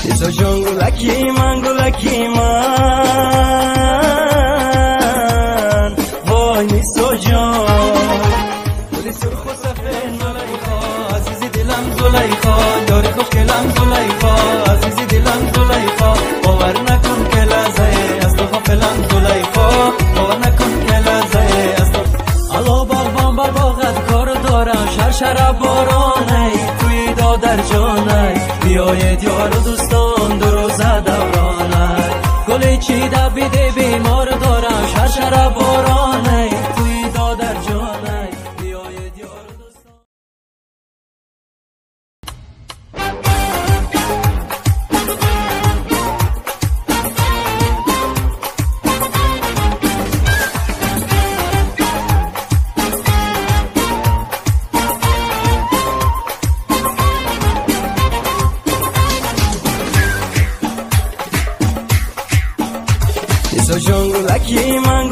ایسا جان گلکی من وای نیسا جان گلی سرخ و سفید زلیخا عزیزی دلم زلیخا یاری خوشگلم زلیخا عزیزی دلم زلیخا باور نکن که لحظه از تو غافلم زلیخا باور نکن که لحظه از تو الا باغبان بر باغت کار دارم شرشر بارانه توی دادر جانه بیاید یار و دوستان دو روزه دورانه گلی چیده بیده بیمار دارم شرشر بارانه توی دادر جانه بیاید یار و دوستان ایسا جان گلکی من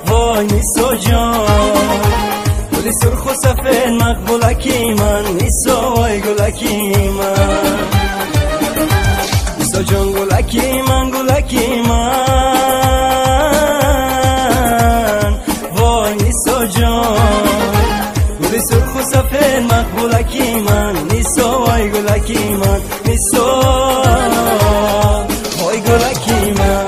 وای نیسا جان گلی سرخ و سفید مقبولکی من نیسا وای گلکی من ایسا جان گلکی من وای نیسا جان گلی سرخ و سفید مقبولکی من نیسا وای گلکی من نیسا وای گلکی من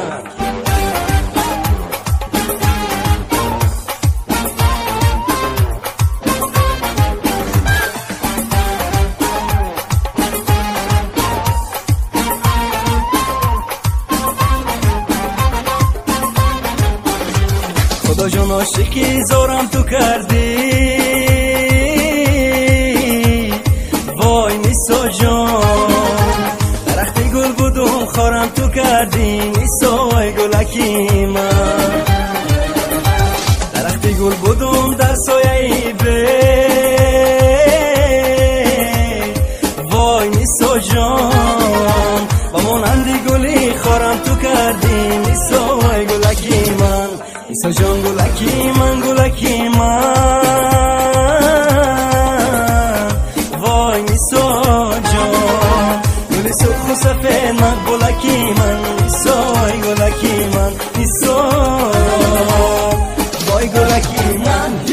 خدا جان عاشقی زارم تو کردی وای نیسا جان درخت گل بودم خارم تو کردی نیسا وای گلکی من درخت گل بودم در سایه به وای نیسا جان با مانندی گلی خارم تو کردی نیسا وای گلکی من نیسا جان گلکی من وای نیسا جان گلی سرخ و سفید مقبولکی من نیسا وای گلکی من نیسا وای گلکی من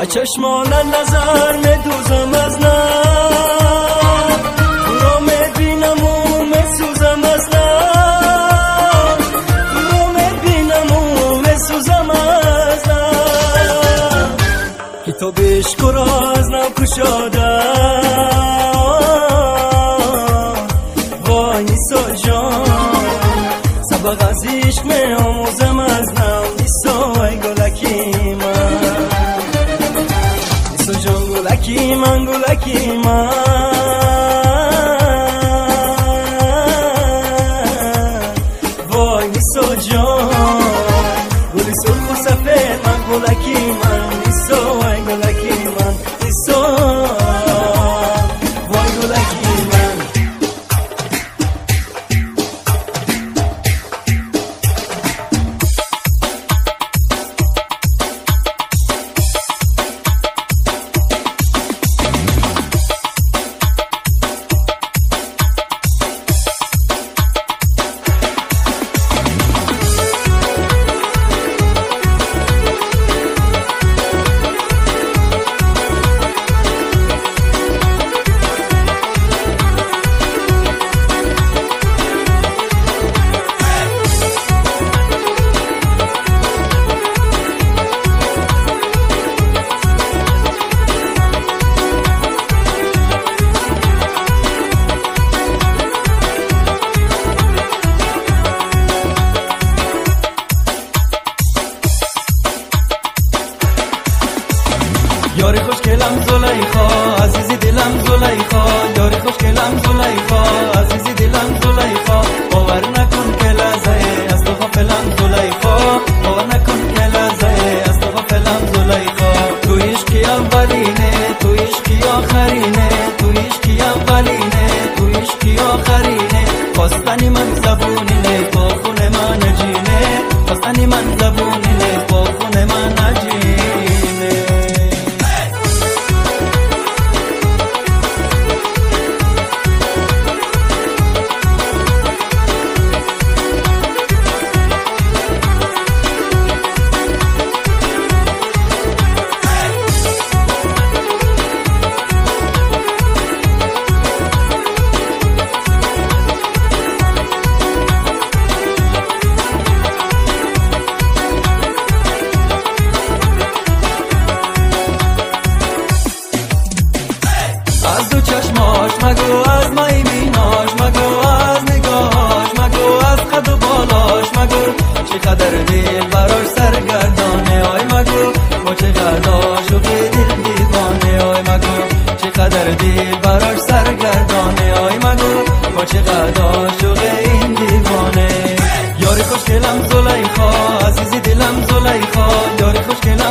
با چشمان نظر میدوزم از نم تو رو میبینم و میسوزم از نم تو رو میبینم و میسوزم از نم کتاب عشق را از نو کشاده وای نیسا جان سبق از عشق میآموزم از نو نیسا وای گلکی من گلکی من وای نیسا جان گلی سرخ و سفید من گلکی من نیسا وای گلکی من نیسا وای گلکی من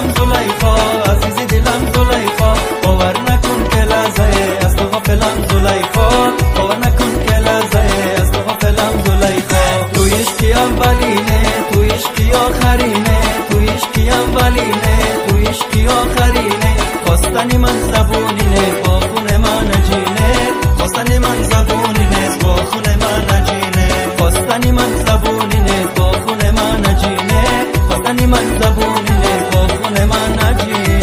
دلم زلیخا، عزیز دلم زلیخا، باور نکن که لحظه از تو غافلم زلیخا، باور نکن که لحظه از تو غافلم زلیخا. تو عشقی اولینه، تو عشقی آخرینه، تو عشقی اولینه، تو عشقی آخرینه. خواستنی من زبونی نیست با خون من نجینه، خواستنی من زبونی نیست با خون من نجینه، خواستنی من زبونی نیست با خون من نجینه، خواستنی من زبونی نیست با خون من نجینه.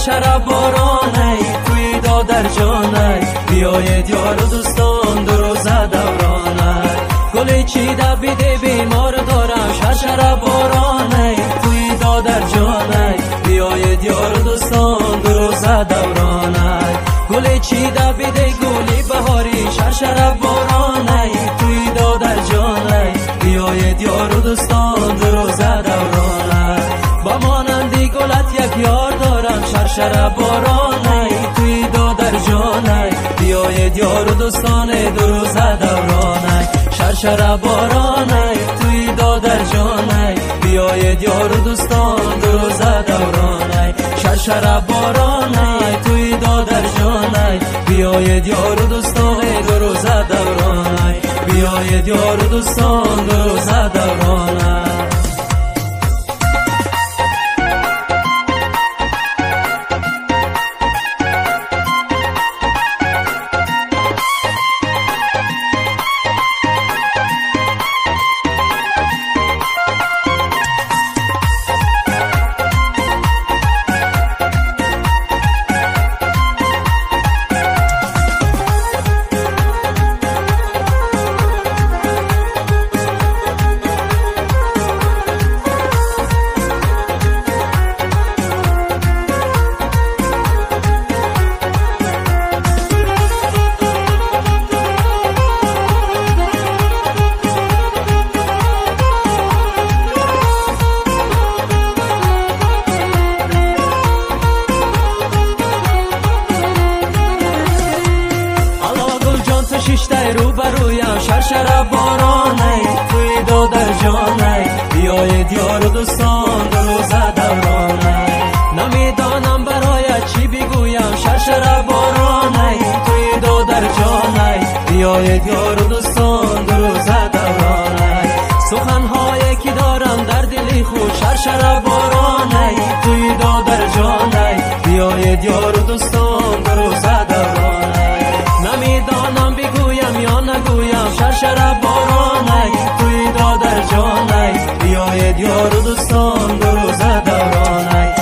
شراب بارانه توی دادر جانه، بیاید یار و دوستان دو روزه دورانه. گلی چیده بیده بیمار دارم شراب بارانه توی دادر جانه، بیاید یار و دوستان دو روزه دورانه. گلی چیده بیده گلی بهاری شراب بارانه توی دادر جانه، بیاید یار و دوستان دو روزه دورانه. با مانندی گلت یک یار دارم شراب بارانه توی دادر جانه، بیاید یار و دوستان دو روزه دورانه. شراب بارانه توی دادر جانه، بیاید یار و دوستان دو روزه دورانه. شراب بارانه توی دادر جانه، بیاید یار و دوستان دو روزه دورانه، بیاید یار و دوستان دو روزه دورانه. شیشته رو برویم شراب بارانه توی دادر جانه، بیاید یار و دوستان دو روزه دورانه. نمیدانم برای چی بگویم شراب بارانه توی دادر جانه، بیاید یار و دوستان دو روزه دورانه. سخنهایی که دارم در دلی خود شراب بارانه توی دادر جانه، بیاید یار و دوستان دو روزه دورانه. نمیدانم بگویم یا نگویم شراب بارانه توی دادر جانه، بیاید یار و دوستان دو روزه دورانه.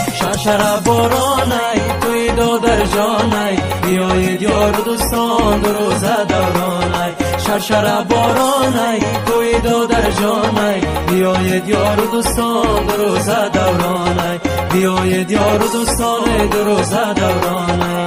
شراب بارانه توی دادر جانه، بیاید یار و دوستان دو روزه دورانه. شراب بارانه توی دادر جانه، بیاید یار و دوستان دو روزه دورانه، بیاید یار و دوستان دو روزه دورانه.